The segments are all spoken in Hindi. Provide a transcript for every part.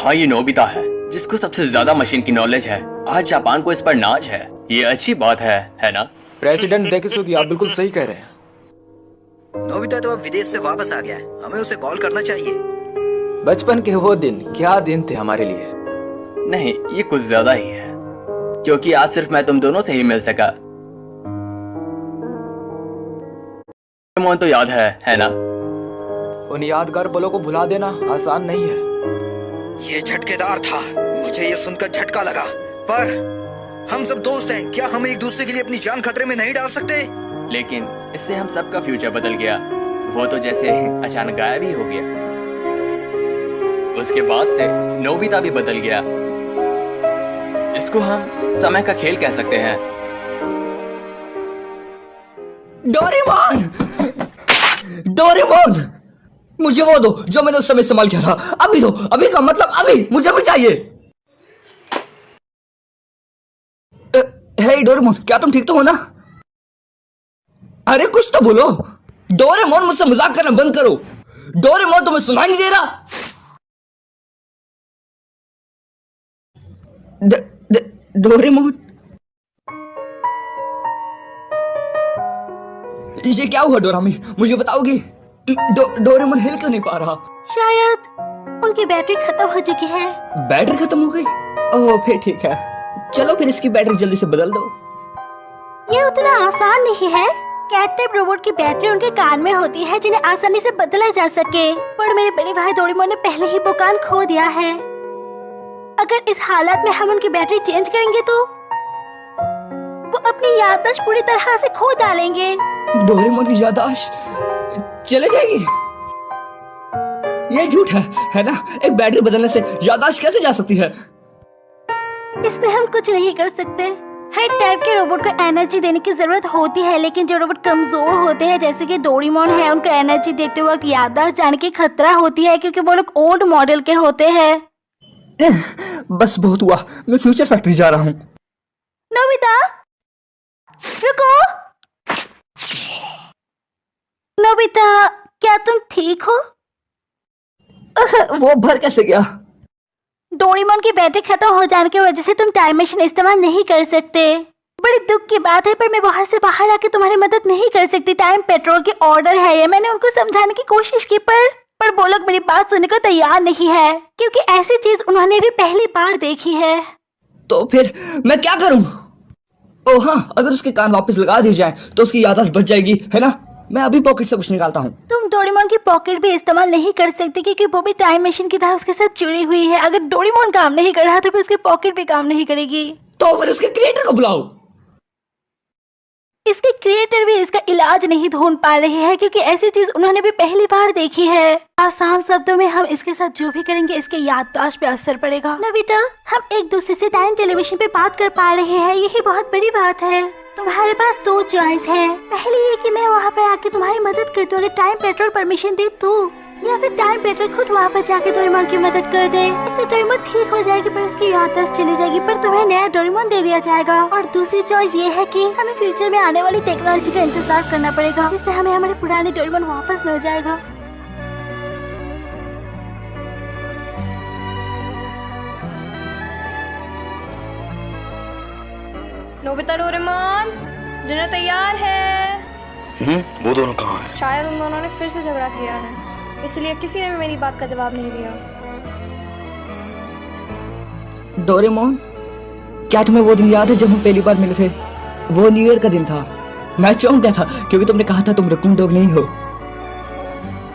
हाँ, ये नोबिता है जिसको सबसे ज्यादा मशीन की नॉलेज है। आज जापान को इस पर नाज है। ये अच्छी बात है ना? प्रेसिडेंट देकिसुगी, आप बिल्कुल सही कह रहे हैं। नोबिता तो अब विदेश से वापस आ गया है, हमें उसे कॉल करना चाहिए। बचपन के वो दिन क्या दिन थे हमारे लिए। नहीं, ये कुछ ज्यादा ही है, क्योंकि आज सिर्फ मैं तुम दोनों से ही मिल सका। मोहन तो याद है ना? उन यादगार पलों को भुला देना आसान नहीं है। ये झटकेदार था, मुझे ये सुनकर झटका लगा। पर हम सब दोस्त हैं, क्या हम एक दूसरे के लिए अपनी जान खतरे में नहीं डाल सकते? लेकिन इससे हम सबका फ्यूचर बदल गया। वो तो जैसे अचानक गायब ही हो गया। उसके बाद से नोबिता भी बदल गया। इसको हम समय का खेल कह सकते हैं। डोरेमोन! डोरेमोन! मुझे वो दो जो मैंने उस समय इस्तेमाल किया था। अभी दो, अभी का मतलब अभी, मुझे भी चाहिए। हे डोरेमोन, क्या तुम ठीक तो हो ना? अरे कुछ तो बोलो। डोरेमोन, मुझसे मजाक करना बंद करो। डोरेमोन, तुम्हें सुनाई नहीं दे रहा? डोरेमोन, ये क्या हुआ डोरामी? मुझे बताओगी? डोरेमोन हिल क्यों नहीं पा रहा? शायद उनकी बैटरी खत्म हो चुकी है। बैटरी खत्म हो गई? ओह, फिर ठीक है। चलो फिर इसकी बैटरी जल्दी से बदल दो। ये उतना आसान नहीं है। कैट टाइप रोबोट की बैटरी उनके कान में होती है जिन्हें आसानी से बदला जा सके। पर मेरे बड़े भाई डोरेमोन ने पहले ही वो कान खो दिया है। अगर इस हालत में हम उनकी बैटरी चेंज करेंगे तो वो अपनी याददाश्त पूरी तरह से खो डालेंगे। डोरेमोन की याददाश्त चले जाएगी? ये झूठ है ना? एक बैटरी बदलने से याददाश्त कैसे जा सकती है? इसमें हम कुछ नहीं कर सकते। हर टाइप के रोबोट को एनर्जी देने की जरूरत होती है, लेकिन जो रोबोट कमजोर होते हैं जैसे कि डोरेमोन है, उनको एनर्जी देते वक्त याददाश्त जाने की खतरा होती है क्योंकि वो लोग ओल्ड मॉडल के होते हैं। बस बहुत हुआ, मैं फ्यूचर फैक्ट्री जा रहा हूँ। नोबिता, रुको। नोबिता, क्या तुम ठीक हो? वो भर कैसे गया? डोरेमोन की बैटरी खत्म हो जाने की वजह से तुम टाइम मशीन इस्तेमाल नहीं कर सकते। बड़ी दुख की बात है, पर मैं वहां से बाहर आके तुम्हारी मदद नहीं कर सकती। टाइम पेट्रोल की ऑर्डर है ये। मैंने उनको समझाने की कोशिश की पर वो लोग मेरी बात सुनने को तैयार नहीं है, क्योंकि ऐसी चीज उन्होंने भी पहली बार देखी है। तो फिर मैं क्या करूं? ओह हाँ, अगर उसके कान वापस लगा दिए जाए तो उसकी याददाश्त बच जाएगी, है ना? मैं अभी पॉकेट से कुछ निकालता हूँ। तुम डोरेमोन की पॉकेट भी इस्तेमाल नहीं कर सकती क्योंकि वो भी टाइम मशीन की तरह उसके साथ जुड़ी हुई है। अगर डोरेमोन काम नहीं कर रहा तो फिर उसकी पॉकेट भी काम नहीं करेगी। तो फिर उसके क्रिएटर को बुलाओ। इसके क्रिएटर भी इसका इलाज नहीं ढूंढ पा रहे हैं क्योंकि ऐसी चीज उन्होंने भी पहली बार देखी है। आसान शब्दों में, हम इसके साथ जो भी करेंगे इसके याददाश्त पे असर पड़ेगा। नोबिता, हम एक दूसरे से टाइम टेलीविजन पे बात कर पा रहे हैं, यही बहुत बड़ी बात है। तुम्हारे पास दो चॉइस है। पहली ये कि मैं वहाँ पर आके तुम्हारी मदद कर दूँ अगर टाइम पेट्रोल परमिशन दे तो, या फिर टाइम पेट्रोल खुद वहाँ पर जाके डोरेमोन की मदद कर दे। इससे डोरेमोन ठीक हो जाएगी पर उसकी याददाश्त चली जाएगी, पर तुम्हें नया डोरेमोन दे दिया जाएगा। और दूसरी चॉइस ये है कि हमें फ्यूचर में आने वाली टेक्नोलॉजी का इंतजार करना पड़ेगा जिससे हमें हमारे पुराने डोरेमोन वापस मिल जाएगा। नोबिता, डोरेमोन, डिनर तैयार है। वो दोनों कहाँ हैं? शायद उन दोनों ने फिर से झगड़ा किया है, इसलिए किसी ने भी मेरी बात का जवाब नहीं दिया। डोरेमोन, क्या तुम्हें वो दिन याद है जब हम पहली बार मिले थे? वो न्यू ईयर का दिन था। मैं चौंक गया था क्योंकि तुमने कहा था तुम रकून डॉग नहीं हो।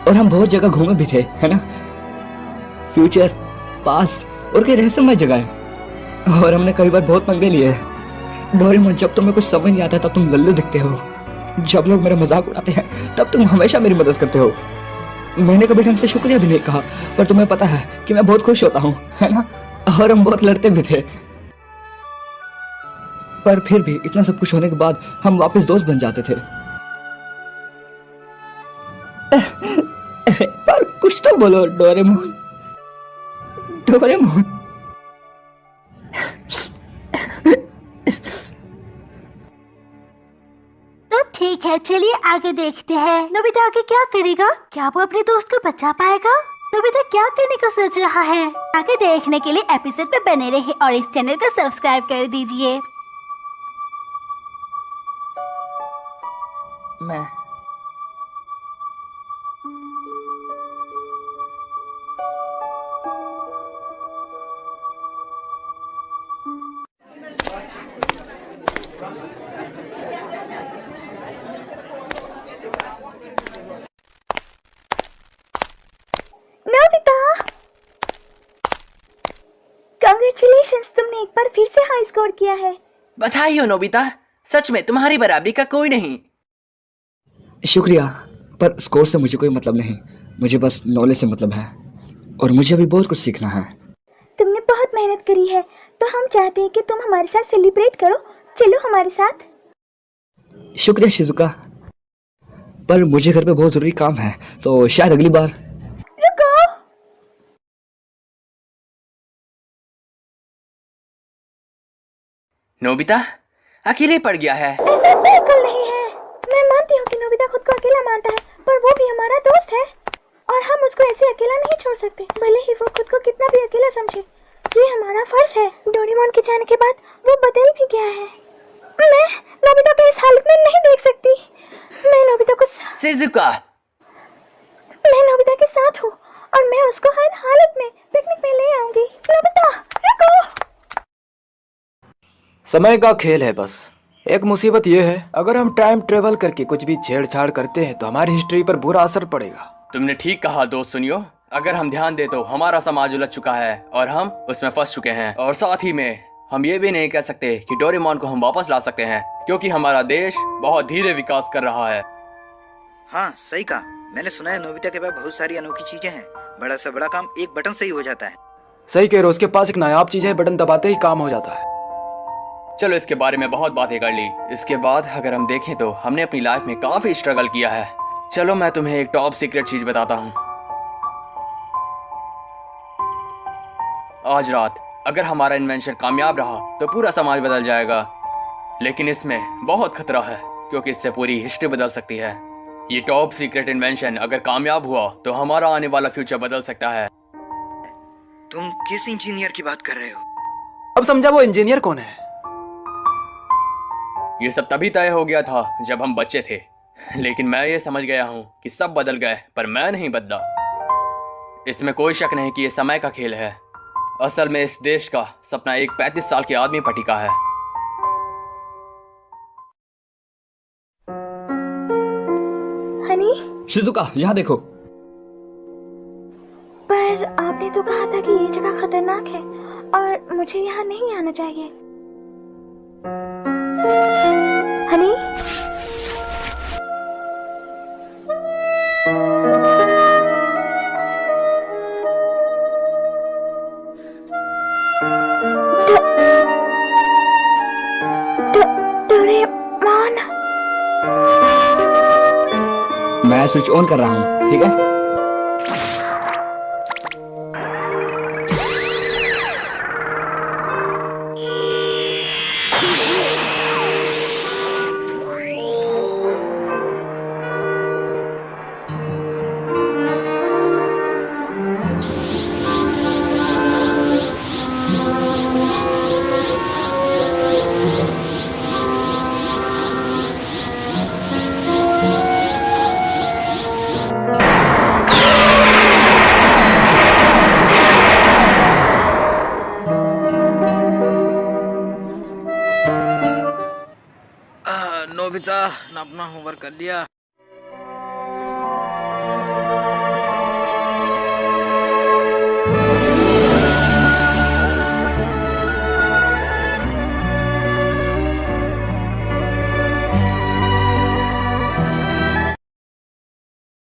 और हम बहुत जगह घूमे भी थे, है ना? फ्यूचर, पास्ट और कई रहस्यमय जगह है। और हमने कई बार बहुत पंगे लिए। डोरेमोन, जब तुम्हें कुछ समझ नहीं आता तब तुम लल्लू दिखते हो। जब लोग मेरा मजाक उड़ाते हैं तब तुम हमेशा मेरी मदद करते हो। मैंने कभी ढंग से शुक्रिया भी नहीं कहा, पर तुम्हें पता है कि मैं बहुत खुश होता हूँ, है ना? और हम बहुत लड़ते भी थे, पर फिर भी इतना सब कुछ होने के बाद हम वापस दोस्त बन जाते थे। पर कुछ तो बोलो डोरेमोन। डोरेमोन, तो ठीक है, चलिए आगे देखते हैं। नोबिता आगे क्या करेगा? क्या वो अपने दोस्त को बचा पाएगा? नोबिता क्या करने का सोच रहा है? आगे देखने के लिए एपिसोड पे बने रहिए और इस चैनल को सब्सक्राइब कर दीजिए। मैं नोबिता, कांग्रेचुलेशंस, तुमने एक बार फिर से हाई स्कोर किया है। बधाई हो नोबिता, सच में तुम्हारी बराबरी का कोई नहीं। शुक्रिया, पर स्कोर से मुझे कोई मतलब नहीं। मुझे बस नॉलेज से मतलब है और मुझे अभी बहुत कुछ सीखना है। तुमने बहुत मेहनत करी है, तो हम चाहते हैं कि तुम हमारे साथ सेलिब्रेट करो। चलो हमारे साथ। शुक्रिया शिजुका, पर मुझे घर पे बहुत ज़रूरी काम है, तो शायद अगली बार। रुको, नोबिता अकेले पड़ गया है। ऐसा बिल्कुल नहीं है। मैं मानती हूँ कि नोबिता खुद को अकेला मानता है, पर वो भी हमारा दोस्त है और हम उसको ऐसे अकेला नहीं छोड़ सकते, भले ही वो खुद को कितना भी अकेला समझे। ये हमारा फर्ज है। डोरेमोन के जाने के बाद वो बदल भी गया है। मैं नोबिता को इस हालत में नहीं देख सकती। मैं नोबिता को शिजुका, मैं नोबिता के साथ हूँ और मैं उसको हर हालत में पिकनिक में ले आऊंगी। नोबिता रुको। समय का खेल है बस। एक मुसीबत ये है, अगर हम टाइम ट्रेवल करके कुछ भी छेड़छाड़ करते हैं तो हमारी हिस्ट्री पर बुरा असर पड़ेगा। तुमने ठीक कहा दोस्त। सुनियो, अगर हम ध्यान दे तो हमारा समाज उलझ चुका है और हम उसमें फंस चुके हैं। और साथ ही में हम ये भी नहीं कह सकते कि डोरेमोन को हम वापस ला सकते हैं, क्योंकि हमारा देश बहुत धीरे विकास कर रहा है। हाँ सही कहा। मैंने सुना है नोबिता के पास बहुत सारी अनोखी चीजें हैं। बड़ा से बड़ा काम एक बटन से ही हो जाता है। सही कह रहे हो, उसके पास एक नायाब चीज है, बटन दबाते ही काम हो जाता है। चलो इसके बारे में बहुत बातें कर ली। इसके बाद अगर हम देखें तो हमने अपनी लाइफ में काफी स्ट्रगल किया है। चलो मैं तुम्हें एक टॉप सीक्रेट चीज बताता हूँ। आज रात अगर हमारा इन्वेंशन कामयाब रहा तो पूरा समाज बदल जाएगा, लेकिन इसमें बहुत खतरा है क्योंकि इससे पूरी हिस्ट्री बदल सकती है। ये टॉप सीक्रेट इन्वेंशन अगर कामयाब हुआ तो हमारा आने वाला फ्यूचर बदल सकता है। तुम किस इंजीनियर की बात कर रहे हो? अब समझा वो इंजीनियर कौन है। ये सब तभी तय हो गया था जब हम बच्चे थे, लेकिन मैं ये समझ गया हूँ कि सब बदल गए पर मैं नहीं बदला। इसमें कोई शक नहीं कि ये समय का खेल है। असल में इस देश का सपना एक 35 साल के आदमी पर टिका है। हनी, शिजुका यहाँ देखो। पर आपने तो कहा था कि ये जगह खतरनाक है और मुझे यहाँ नहीं आना चाहिए। हनी, डोरेमोन। मैं स्विच ऑन कर रहा हूँ, ठीक है? नोबिता ने अपना होमवर्क कर लिया?